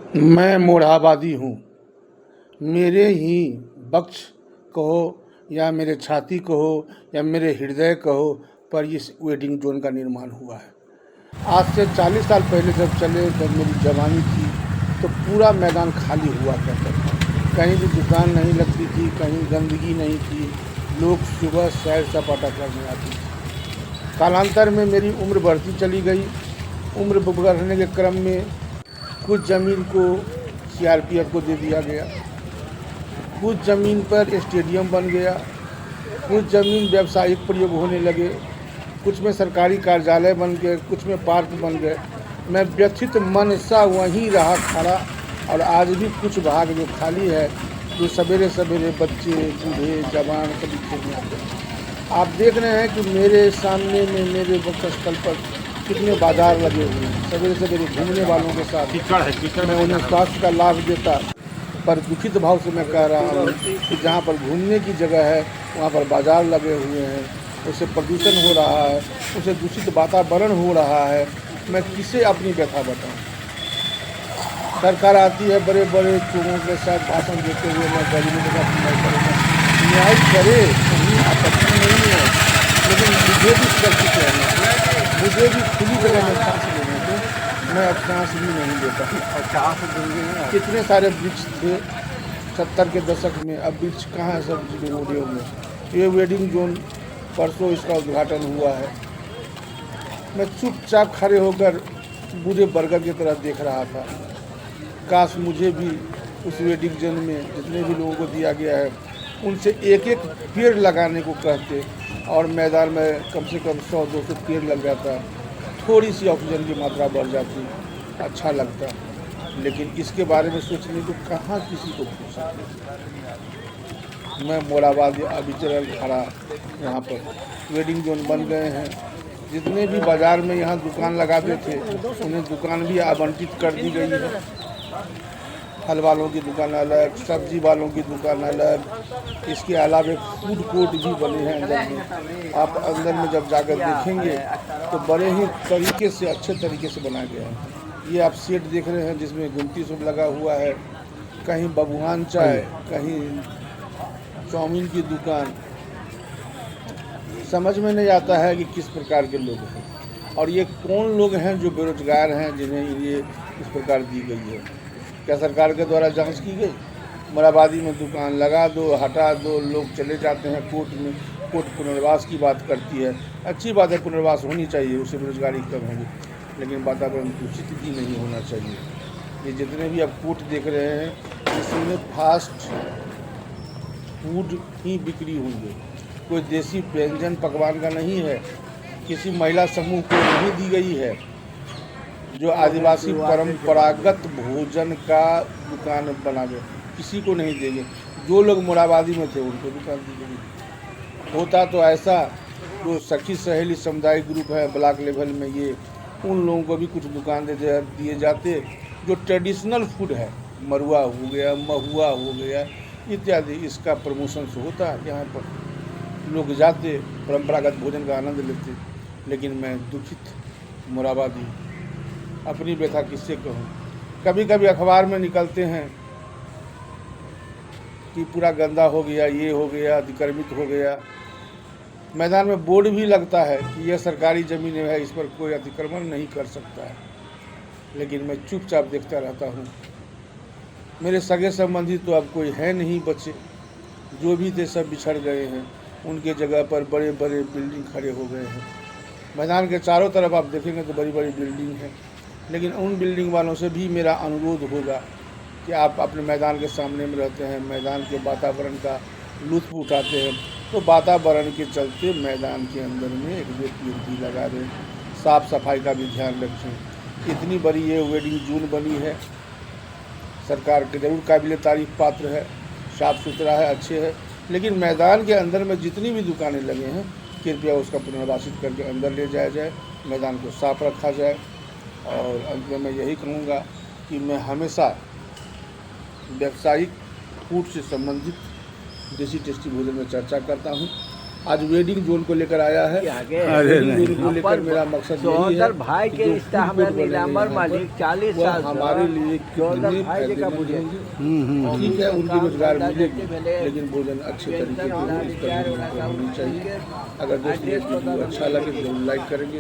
मैं मोरहाबादी हूँ। मेरे ही वक्ष कहो या मेरे छाती कहो या मेरे हृदय कहो पर इस वेटिंग जोन का निर्माण हुआ है। आज से 40 साल पहले जब मेरी जवानी थी तो पूरा मैदान खाली हुआ करता था। कहीं भी दुकान नहीं लगती थी, कहीं गंदगी नहीं थी, लोग सुबह सैर सपाटा करने आते थे। कालांतर में मेरी उम्र बढ़ती चली गई। उम्र बढ़ने के क्रम में कुछ ज़मीन को सीआरपीएफ को दे दिया गया, कुछ ज़मीन पर स्टेडियम बन गया, कुछ ज़मीन व्यावसायिक प्रयोग होने लगे, कुछ में सरकारी कार्यालय बन गए, कुछ में पार्क बन गए। मैं व्यथित मन सा वहीं रहा खड़ा और आज भी कुछ भाग जो खाली है, जो सवेरे सवेरे बच्चे बूढ़े जवान सभी खेलने आते हैं। आप देख रहे हैं कि मेरे सामने में मेरे वक्षस्थल पर कितने बाजार लगे हुए हैं। सवेरे सवेरे घूमने वालों के साथ मैं उन्हें स्वास्थ्य का लाभ देता, पर दुखित भाव से मैं कह रहा हूँ कि जहाँ पर घूमने की जगह है वहाँ पर बाजार लगे हुए हैं, उससे प्रदूषण हो रहा है, उससे दूषित वातावरण हो रहा है। मैं किसे अपनी व्यथा बताऊँ। सरकार आती है बड़े बड़े चोरों के साथ भाषण देते हुए, मैं गरीबों के साथ न्याय करूँगा। न्याय करे, कहीं आपत्ति नहीं है, लेकिन मुझे भी सुरक्षित रहना है, मुझे भी खुली जगह में सांस लेने को। मैं अब सांस भी नहीं लेता। कितने सारे वृक्ष थे 70 के दशक में, अब वृक्ष कहाँ है सब वीडियो में। ये वेडिंग जोन परसों इसका उद्घाटन हुआ है। मैं चुपचाप खड़े होकर बूढ़े बर्गर की तरह देख रहा था। काश मुझे भी उस वेडिंग जोन में जितने भी लोगों को दिया गया है उनसे एक एक पेड़ लगाने को कहते और मैदान में कम से कम 100-200 पेड़ लग जाता, थोड़ी सी ऑक्सीजन की मात्रा बढ़ जाती, अच्छा लगता। लेकिन इसके बारे में सोचने को कहाँ किसी को पूछा। मैं मोराबादी अविचरण खड़ा यहाँ पर। वेडिंग जोन बन गए हैं। जितने भी बाज़ार में यहाँ दुकान लगाते थे उन्हें दुकान भी आवंटित कर दी गई है। फल वालों की दुकान अलग, सब्जी वालों की दुकान अलग, इसके अलावा फूड कोर्ट भी बने हैं अंदर में। आप अंदर में जब जाकर देखेंगे तो बड़े ही तरीके से अच्छे तरीके से बनाया गया है। ये आप सेट देख रहे हैं जिसमें गुमटी सब लगा हुआ है, कहीं बबुआन चाय, कहीं चाउमीन की दुकान। समझ में नहीं आता है कि किस प्रकार के लोग हैं और ये कौन लोग हैं जो बेरोजगार हैं जिन्हें ये इस प्रकार दी गई है। क्या सरकार के द्वारा जांच की गई? मोराबादी में दुकान लगा दो, हटा दो, लोग चले जाते हैं कोर्ट में। कोर्ट पुनर्वास की बात करती है, अच्छी बात है, पुनर्वास होनी चाहिए, उससे बेरोजगारी कम होगी, लेकिन वातावरण दूषित भी नहीं होना चाहिए। ये जितने भी आप कोर्ट देख रहे हैं इसमें फास्ट फूड ही बिक्री होंगे, कोई देसी व्यंजन पकवान का नहीं है, किसी महिला समूह को नहीं दी गई है। जो आदिवासी परंपरागत भोजन का दुकान बना गए, किसी को नहीं देंगे। जो लोग मोराबादी में थे उनको दुकान दी गई। होता तो ऐसा, जो सखी सहेली सामुदायिक ग्रुप है ब्लॉक लेवल में, ये उन लोगों को भी कुछ दुकान दिए जाते जो ट्रेडिशनल फूड है, मरुआ हो गया, महुआ हो गया इत्यादि, इसका प्रमोशन होता है। यहाँ पर लोग जाते, परंपरागत भोजन का आनंद लेते। लेकिन मैं दुखित मोराबादी, अपनी व्यथा किससे कहूँ। कभी कभी अखबार में निकलते हैं कि पूरा गंदा हो गया, ये हो गया, अतिक्रमित हो गया। मैदान में बोर्ड भी लगता है कि यह सरकारी ज़मीन है, इस पर कोई अतिक्रमण नहीं कर सकता है, लेकिन मैं चुपचाप देखता रहता हूँ। मेरे सगे संबंधी तो अब कोई है नहीं बचे, जो भी थे सब बिछड़ गए हैं। उनके जगह पर बड़े बड़े बिल्डिंग खड़े हो गए हैं। मैदान के चारों तरफ आप देखेंगे तो बड़ी बड़ी बिल्डिंग है, लेकिन उन बिल्डिंग वालों से भी मेरा अनुरोध होगा कि आप अपने मैदान के सामने में रहते हैं, मैदान के वातावरण का लुत्फ़ उठाते हैं, तो वातावरण के चलते मैदान के अंदर में एक दो पेड़ भी लगा दें, साफ़ सफाई का भी ध्यान रखें। इतनी बड़ी ये वेडिंग जोन बनी है, सरकार के ज़रूर काबिल तारीफ़ पात्र है, साफ़ सुथरा है, अच्छे है, लेकिन मैदान के अंदर में जितनी भी दुकानें लगे हैं कृपया उसका पुनर्वासित करके अंदर ले जाया जाए, मैदान को साफ रखा जाए। और अंत में मैं यही कहूँगा कि मैं हमेशा व्यावसायिक फूड से संबंधित देसी टेस्टी भोजन में चर्चा करता हूँ। आज वेडिंग जोन को लेकर आया है। वेडिंग जोन को लेकर मेरा मकसद यही है भाई के रिश्ता हमें नीलांबर मालिक 40 वो साल हमारे लिए कितने फायदेमंद होंगे। ठीक है, उनकी रोजगार मिलेगी, लेकिन भोजन अच्छे तरीके से हो, इस पर होनी चाहिए। अगर दोस्तों अच्छा लगे तो लाइक करेंगे।